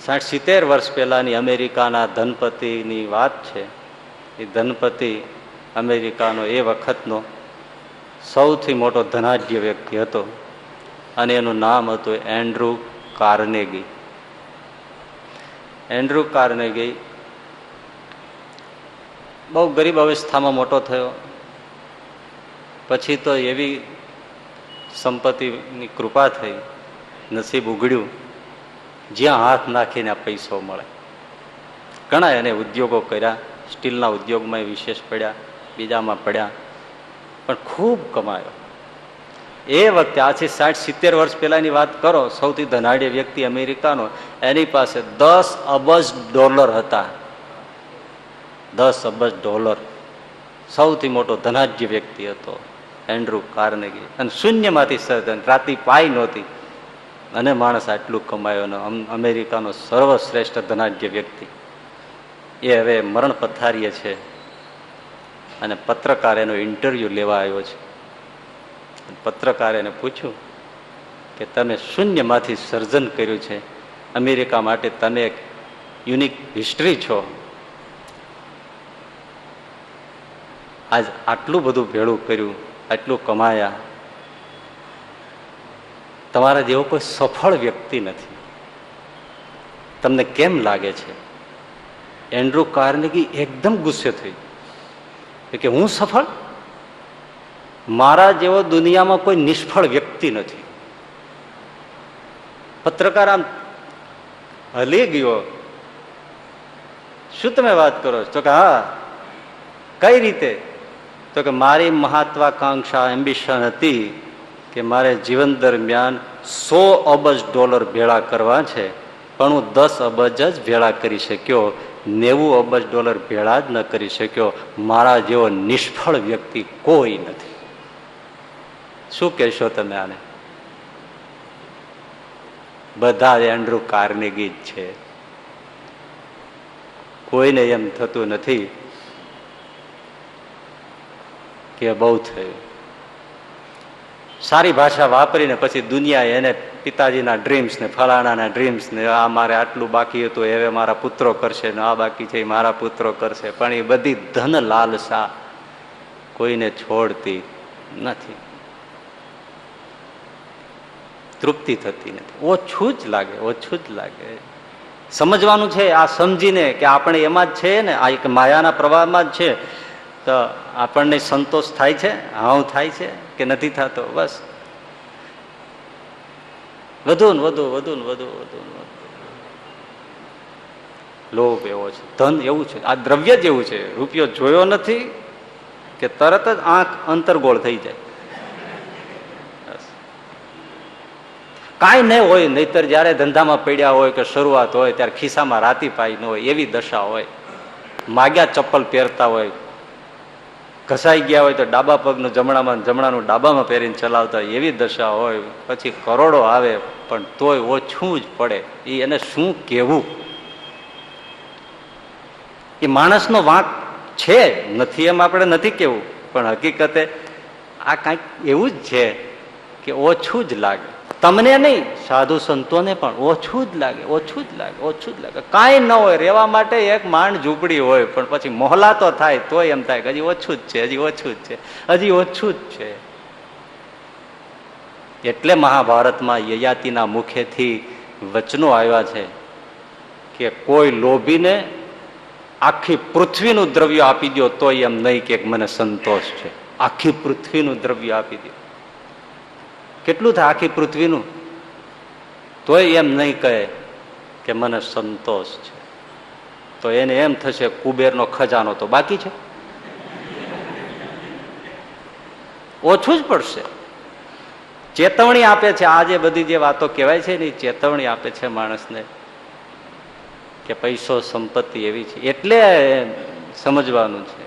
60-70 વર્ષ પહેલાની અમેરિકાના ધનપતિની વાત છે. એ ધનપતિ અમેરિકાનો એ વખતનો સૌથી મોટો ધનાઢ્ય વ્યક્તિ હતો અને એનું નામ હતું એન્ડ્રુ કાર્નેગી. એન્ડ્રુ કાર્નેગી બહુ ગરીબ અવસ્થામાં મોટો થયો. પછી તો એવી સંપત્તિની કૃપા થઈ, નસીબ ઉઘડ્યું, જ્યાં હાથ નાખીને પૈસો મળે. ઘણા એને ઉદ્યોગો કર્યા, સ્ટીલના ઉદ્યોગમાં વિશેષ પડ્યા, બીજામાં પડ્યા, પણ ખૂબ કમાયો. એ વખતે આથી 60-70 વર્ષ પહેલાની વાત કરો, સૌથી ધનાઢ્ય વ્યક્તિ અમેરિકાનો, એની પાસે $10 અબજ હતા. $10 અબજ. સૌથી મોટો ધનાઢ્ય વ્યક્તિ હતો એન્ડ્રુ કાર્નેગી. અને શૂન્યમાંથી સર્જન, રાતી પાઈ નહોતી અને માણસ આટલું કમાયો. અમેરિકાનો સર્વશ્રેષ્ઠ ધનાઢ્ય વ્યક્તિ એ હવે મરણ પથારીએ છે અને પત્રકાર એનો ઇન્ટરવ્યુ લેવા આવ્યો છે. પત્રકારે એને પૂછ્યું કે તમે શૂન્યમાંથી સર્જન કર્યું છે, અમેરિકા માટે તમે એક યુનિક હિસ્ટ્રી છો. આજ આટલું બધું ભેળું કર્યું, આટલું કમાયા, તમારા જેવો કોઈ સફળ વ્યક્તિ નથી, તમને કેમ લાગે છે? એન્ડ્રુ કાર્નેગી એકદમ ગુસ્સે થઈ કે હું સફળ? મારા જેવો દુનિયામાં કોઈ નિષ્ફળ વ્યક્તિ નથી. પત્રકાર આમ હલી ગયો. શું તમે વાત કરો છો? તો કે હા. કઈ રીતે? તો કે મારી મહત્વાકાંક્ષા, એમ્બિશન હતી કે મારે જીવન દરમિયાન $100 અબજ ભેળા કરવા છે, પણ હું 10 અબજ જ ભેળા કરી શક્યો, $90 અબજ ભેળા જ ન કરી શક્યો. મારા જેવો નિષ્ફળ વ્યક્તિ કોઈ નથી. શું કહેશો તમે આને? બધા એન્ડ્રુ કાર્નેગી જ છે. કોઈને એમ થતું નથી કે બહુ થયું. સારી ભાષા વાપરીને પછી દુનિયા એને પિતાજીના ડ્રીમ્સ ને ફલાણાના ડ્રીમ્સ ને આ મારે આટલું બાકી હતું, હવે મારા પુત્રો કરશે ને આ બાકી છે મારા પુત્રો કરશે, પણ એ બધી ધન લાલસા કોઈને છોડતી નથી. તૃપ્તિ થતી નથી. ઓછું જ લાગે, ઓછું જ લાગે. સમજવાનું છે આ સમજીને કે આપણે એમાં જ છે ને, આ એક માયાના પ્રવાહમાં જ છે. તો આપણને સંતોષ થાય છે, હાવ થાય છે કે નથી થતો? બસ વધુ ને વધુ, વધુ ને વધુ, વધુ ને વધુ. લોભ એવો છે, ધન એવું છે, આ દ્રવ્ય જ એવું છે. રૂપિયો જોયો નથી કે તરત જ આંખ અંતરગોળ થઈ જાય. કાંઈ નહીં હોય, નહીતર જયારે ધંધામાં પડ્યા હોય કે શરૂઆત હોય ત્યારે ખિસ્સામાં રાતી પાઈ ન હોય એવી દશા હોય. માગ્યા ચપ્પલ પહેરતા હોય, ઘસાઈ ગયા હોય તો ડાબા પગનું જમણામાં, જમણાનું ડાબામાં પહેરીને ચલાવતા હોય એવી દશા હોય. પછી કરોડો આવે પણ તોય ઓછું જ પડે. એને શું કહેવું? એ માણસનો વાંક છે, નથી એમ આપણે નથી કેવું, પણ હકીકતે આ કાંઈક એવું જ છે કે ઓછું જ લાગે. તમને નહીં, સાધુ સંતોને પણ ઓછું જ લાગે, ઓછું જ લાગે, ઓછું જ લાગે. કાંઈ ન હોય, રહેવા માટે એક માંડ ઝૂંપડી હોય, પણ પછી મોહલા તો થાય તોય એમ થાય કે હજી ઓછું જ છે, હજી ઓછું જ છે, હજી ઓછું જ છે. એટલે મહાભારતમાં યયાતિના મુખેથી વચનો આવ્યા છે કે કોઈ લોભીને આખી પૃથ્વીનું દ્રવ્ય આપી દો તોય એમ નહીં કે મને સંતોષ છે. આખી પૃથ્વીનું દ્રવ્ય આપી દો. કેટલું થાય આખી પૃથ્વીનું? તોય એમ નહીં કહે કે મને સંતોષ છે. તો એને એમ થશે કુબેરનો ખજાનો તો બાકી છે. ઓછું જ પડશે. ચેતવણી આપે છે. આજે બધી જે વાતો કહેવાય છે ને, ચેતવણી આપે છે માણસને કે પૈસો સંપત્તિ એવી છે. એટલે સમજવાનું છે